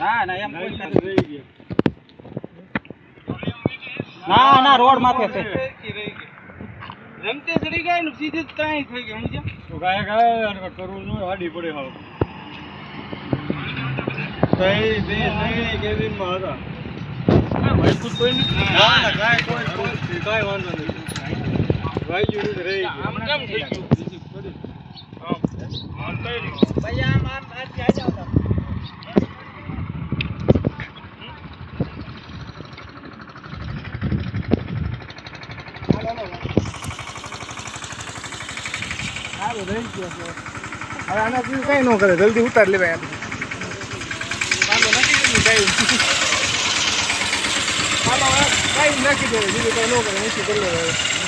ના એમ કોઈ રહી ગયા ના રોડ માથે છે રમતે ચડી ગયા ને સીધી ત્રાઈ થઈ ગઈ સમજ્યા તો ગાય કરવું ન હાડી પડે હાવ કઈ બે નહીં કેબિન માં હતા ભાઈ કુછ કોઈ નહીં ના ગાય કોઈ કાઈ વાંધો નહીં ભાઈ યુ રહી આમ કેમ થઈ ગયું હા ભાઈ આમ આ જાય જાવ હવે આના કઈ ન કરે જલ્દી ઉતાર લેવાય કઈ નાખી દે બીજું કઈ ન કરે નથી કરી લેવાય